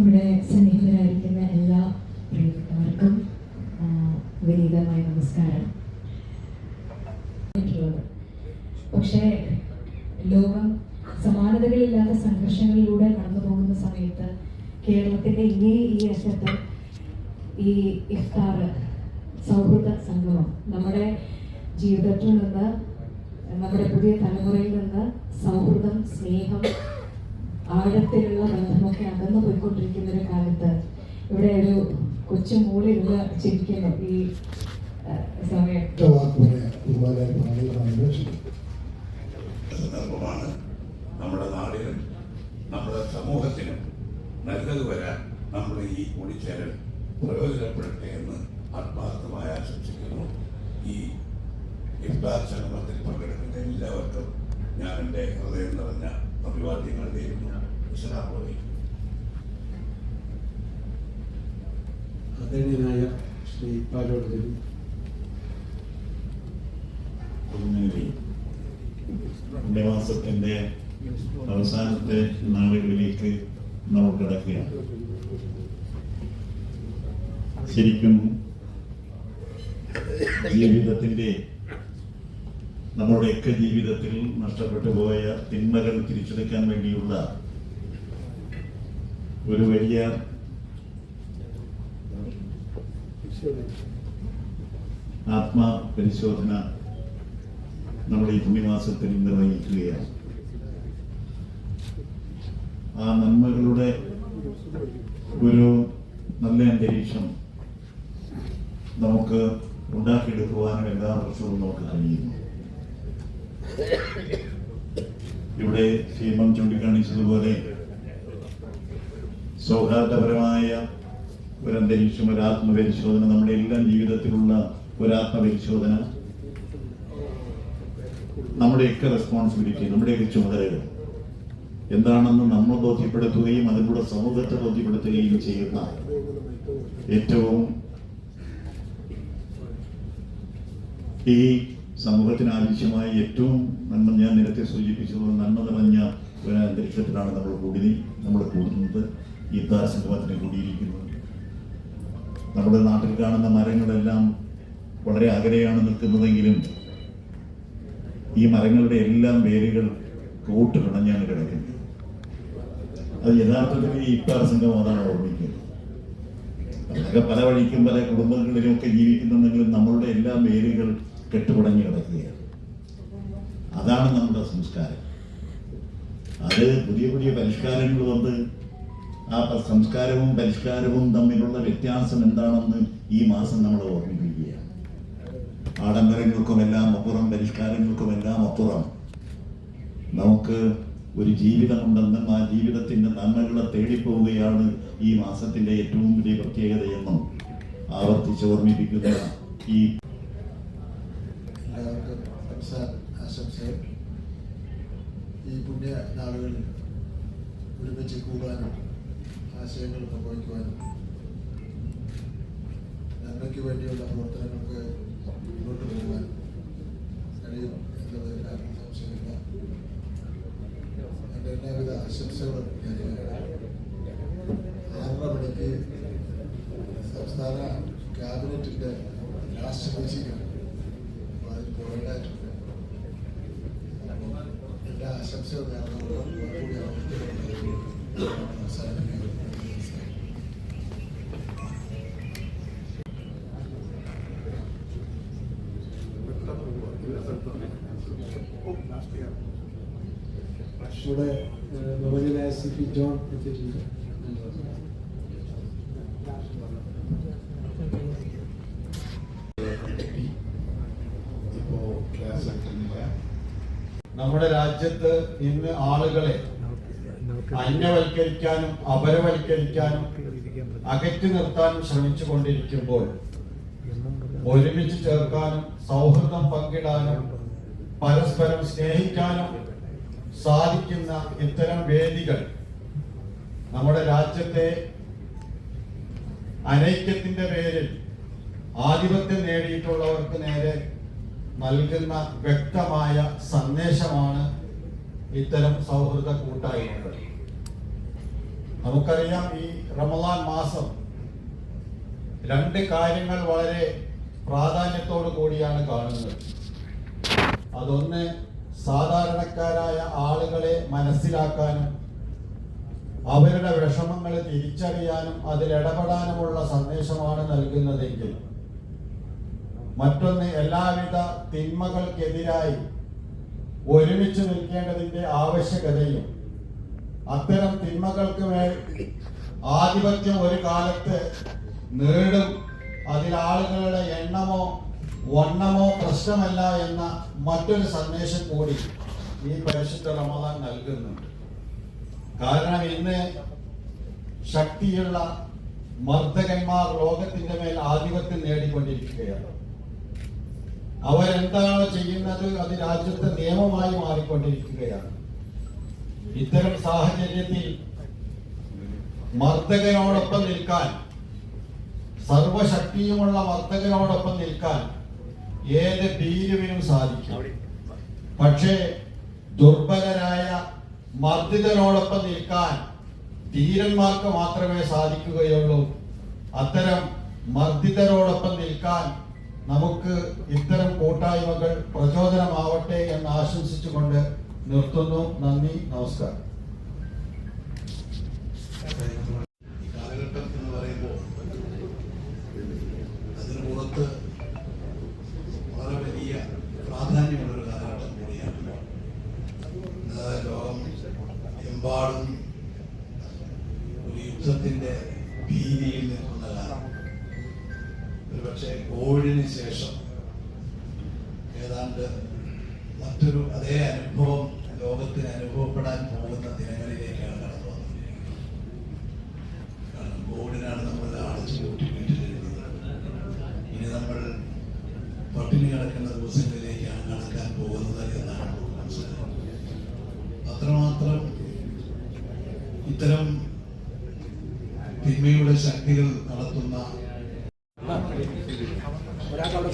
ഇവിടെ സന്നിഹിതരായിരിക്കുന്ന എല്ലാ പ്രിയപ്പെട്ടവർക്കും വിനീതമായ നമസ്കാരം. പക്ഷേ ലോകം സമാനതകളില്ലാത്ത സംഘർഷങ്ങളിലൂടെ കടന്നു പോകുന്ന സമയത്ത് കേരളത്തിന്റെ ഈ അറ്റത്ത് ഈ ഇഫ്താർ സൗഹൃദ സംഗമം നമ്മുടെ ജീവിതത്തിൽ നിന്ന്, നമ്മുടെ പുതിയ തലമുറയിൽ നിന്ന് സൗഹൃദം, സ്നേഹം, ആഴത്തിലുള്ള ബന്ധമൊക്കെ അകന്നു പോയിക്കൊണ്ടിരിക്കുന്ന ഒരു കാലത്ത് ഇവിടെ ഒരു കൊച്ചു മൂളിരുന്ന് ചിരിക്കുന്നു ഈ സമയം. സന്ദർഭമാണ് നമ്മുടെ നാടിനും നമ്മുടെ സമൂഹത്തിനും നല്ലത് വരാൻ നമ്മുടെ ഈ കൂടിച്ചേരൽ പ്രയോജനപ്പെടട്ടെ എന്ന് ആത്മാർത്ഥമായി ആശംസിക്കുന്നു. ഈ ഇഫ്താർ സംഗമത്തിൽ പങ്കെടുക്കുന്ന എല്ലാവർക്കും ഞാൻ എൻ്റെ ഹൃദയം നിറഞ്ഞ അഭിവാദ്യങ്ങൾ നേരുന്നു. ആദരണീയനായ ശ്രീ പാലോട് രവി, മാസത്തിന്റെ അവസാനത്തെ നാളുകളിലേക്ക് നമ്മൾ കിടക്കുകയാണ്. ശരിക്കും ജീവിതത്തിന്റെ, നമ്മുടെയൊക്കെ ജീവിതത്തിൽ നഷ്ടപ്പെട്ടു പോയ തിന്മകൾ തിരിച്ചെടുക്കാൻ വേണ്ടിയുള്ള ഒരു വലിയ ആത്മപരിശോധന നമ്മുടെ ഈ പുണ്യമാസത്തിൽ നിർവഹിക്കുകയാണ്. ആ നന്മകളുടെ ഒരു നല്ല അന്തരീക്ഷം നമുക്ക് ഉണ്ടാക്കിയെടുക്കുവാനും എല്ലാ വർഷവും നമുക്ക് കഴിയുന്നു. ഇവിടെ ശ്രീമൻ ചൂണ്ടിക്കാണിച്ചതുപോലെ സൗഹാർദ്ദപരമായ ഒരു അന്തരീക്ഷം, ഒരു ആത്മപരിശോധന, നമ്മുടെ എല്ലാം ജീവിതത്തിലുള്ള ഒരു ആത്മപരിശോധന, നമ്മുടെയൊക്കെ റെസ്പോൺസിബിലിറ്റി, നമ്മുടെയൊക്കെ ചുമതലകൾ എന്താണെന്ന് നമ്മൾ ബോധ്യപ്പെടുത്തുകയും അതിലൂടെ സമൂഹത്തെ ബോധ്യപ്പെടുത്തുകയും ചെയ്യുന്ന ഏറ്റവും ഈ സമൂഹത്തിന് ആവശ്യമായ ഏറ്റവും നന്മ, ഞാൻ നേരത്തെ സൂചിപ്പിച്ചതുപോലെ നന്മ നിറഞ്ഞ ഒരു അന്തരീക്ഷത്തിലാണ് നമ്മൾ കൂടുന്നത്. ഇഫ്താർ സംഗമത്തിന് കൂടിയിരിക്കുന്നത്. നമ്മുടെ നാട്ടിൽ കാണുന്ന മരങ്ങളെല്ലാം വളരെ അകലെയാണ് നിൽക്കുന്നതെങ്കിലും ഈ മരങ്ങളുടെ എല്ലാം വേരുകൾ കൂട്ടുകിണഞ്ഞാണ് കിടക്കുന്നത്. അത് യഥാർത്ഥത്തിൽ ഈ ഇഫ്താർ സംഗമം അതാണ് ഓർമ്മിക്കുന്നത്. അതൊക്കെ പല വഴിക്കും പല കുടുംബങ്ങളിലും ഒക്കെ ജീവിക്കുന്നുണ്ടെങ്കിലും നമ്മളുടെ എല്ലാ വേരുകൾ കെട്ടുപടഞ്ഞു കിടക്കുകയാണ്. അതാണ് നമ്മുടെ സംസ്കാരം. അത് പുതിയ പുതിയ പരിഷ്കാരങ്ങൾ വന്ന് ആ സംസ്കാരവും പരിഷ്കാരവും തമ്മിലുള്ള വ്യത്യാസം എന്താണെന്ന് ഈ മാസം നമ്മൾ ഓർമ്മിപ്പിക്കുകയാണ്. ആഡംബരങ്ങൾക്കുമെല്ലാം അപ്പുറം, പരിഷ്കാരങ്ങൾക്കുമെല്ലാം അപ്പുറം നമുക്ക് ഒരു ജീവിതമുണ്ടെന്നും ആ ജീവിതത്തിന്റെ നന്മകളെ തേടിപ്പോവുകയാണ് ഈ മാസത്തിന്റെ ഏറ്റവും വലിയ പ്രത്യേകതയെന്നും ആവർത്തിച്ച് ഓർമ്മിപ്പിക്കുന്ന ഈ ആശംസകൾ. ഈ പുണ്യ നാളുകളിൽ ഒരുമിച്ച് കൂടാനും ആശയങ്ങൾ പങ്കുവയ്ക്കുവാനും നന്മയ്ക്ക് വേണ്ടിയുള്ള പ്രവർത്തനങ്ങൾക്ക് മുന്നോട്ട് പോകുവാനും കഴിയും എന്നുള്ളതിൽ ആർക്കും സംശയമില്ല. എൻ്റെ എല്ലാവിധ ആശംസകളും ഞാൻ 6:30 മണിക്ക് സംസ്ഥാന ക്യാബിനറ്റിൻ്റെ ലാസ്റ്റ് മീറ്റിംഗാണ്. അപ്പോൾ അതിൽ പോകേണ്ടതായിട്ടുണ്ട്. എല്ലാ ആശംസകളും ഇവിടെ ബഹുമാന്യനായ CP ജോൺ എത്തിയിട്ടുണ്ട്. നമ്മുടെ രാജ്യത്ത് ഇന്ന് ആളുകളെ അന്യവൽക്കരിക്കാനും അപരവൽക്കരിക്കാനും അകറ്റി നിർത്താനും ശ്രമിച്ചു കൊണ്ടിരിക്കുമ്പോൾ ഒരുമിച്ച് ചേർക്കാനും സൗഹൃദം പങ്കിടാനും പരസ്പരം സ്നേഹിക്കാനും സാധിക്കുന്ന ഇത്തരം വേദികൾ നമ്മുടെ രാജ്യത്തെ അനൈക്യത്തിന്റെ പേരിൽ ആധിപത്യം നേടിയിട്ടുള്ളവർക്ക് നേരെ നൽകുന്ന വ്യക്തമായ സന്ദേശമാണ് ഇത്തരം സൗഹൃദ കൂട്ടായ്മകൾ. നമുക്കറിയാം, ഈ റമദാൻ മാസം രണ്ട് കാര്യങ്ങൾ വളരെ പ്രാധാന്യത്തോടു കൂടിയാണ് കാണുന്നത്. അതൊന്ന്, സാധാരണക്കാരായ ആളുകളെ മനസ്സിലാക്കാനും അവരുടെ വിഷമങ്ങൾ തിരിച്ചറിയാനും അതിലിടപെടാനുമുള്ള സന്ദേശമാണ് നൽകുന്നതെങ്കിൽ, മറ്റൊന്ന്, എല്ലാവിധ തിന്മകൾക്കെതിരായി ഒരുമിച്ച് നിൽക്കേണ്ടതിന്റെ ആവശ്യകതയും അത്തരം തിന്മകൾക്ക് മേൽ ആധിപത്യം ഒരു കാലത്ത് നേടും, അതിലാളുകളുടെ എണ്ണമോ വണ്ണമോ പ്രശ്നമല്ല എന്ന മറ്റൊരു സന്ദേശം കൂടി ഈ പരിശുദ്ധ റമദാൻ നൽകുന്നുണ്ട്. കാരണം ഇന്ന് ശക്തിയുള്ള മർദ്ദകന്മാർ ലോകത്തിന്റെ മേൽ ആധിപത്യം നേടിക്കൊണ്ടിരിക്കുകയാണ്. അവരെന്താണോ ചെയ്യുന്നത് അത് രാജ്യത്തെ നിയമമായി മാറിക്കൊണ്ടിരിക്കുകയാണ്. ഇത്തരം സാഹചര്യത്തിൽ മർദ്ദകനോടൊപ്പം നിൽക്കാൻ, സർവശക്തിയുമുള്ള മർദ്ദകനോടൊപ്പം നിൽക്കാൻ ഏത് ഭീരുവിനും സാധിക്കും. പക്ഷേ ദുർബലരായ മർദ്ദിതനോടൊപ്പം നിൽക്കാൻ ധീരന്മാർക്ക് മാത്രമേ സാധിക്കുകയുള്ളൂ. അത്തരം മർദ്ദിതരോടൊപ്പം നിൽക്കാൻ നമുക്ക് ഇത്തരം കൂട്ടായ്മകൾ പ്രചോദനമാവട്ടെ എന്ന് ആശംസിച്ചുകൊണ്ട് നിർത്തുന്നു. നന്ദി, നമസ്കാരം. കാലഘട്ടം എന്ന് പറയുമ്പോൾ അതിന് പുറത്ത് വളരെ വലിയ പ്രാധാന്യമുള്ളൊരു കാലഘട്ടം കൂടിയാണ്. ലോകം എമ്പാടും ഒരു യുദ്ധത്തിന്റെ ഭീതിയിൽ നിൽക്കുന്ന കാലം. ഒരുപക്ഷെ കോവിഡിന് ശേഷം ഏതാണ്ട് മറ്റൊരു അതേ അനുഭവം ലോകത്തിന് അനുഭവപ്പെടാൻ പോകുന്ന ദിനങ്ങളിലേക്കാണ് കടന്നു വന്നിരിക്കുന്നത്. കാരണം കോവിഡിനാണ് നമ്മൾ അടച്ചു കൂട്ടി വീട്ടിലിരുന്നത്. ഇനി നമ്മൾ പട്ടിണി കിടക്കുന്ന ദിവസങ്ങളിലേക്കാണ് കടക്കാൻ പോകുന്നത് എന്നാണ് നമുക്ക് മനസ്സിലാക്കുന്നത്. അത്രമാത്രം ഇത്തരം തിന്മയുടെ ശക്തികൾ നടത്തുന്ന ഒരാൾക്ക്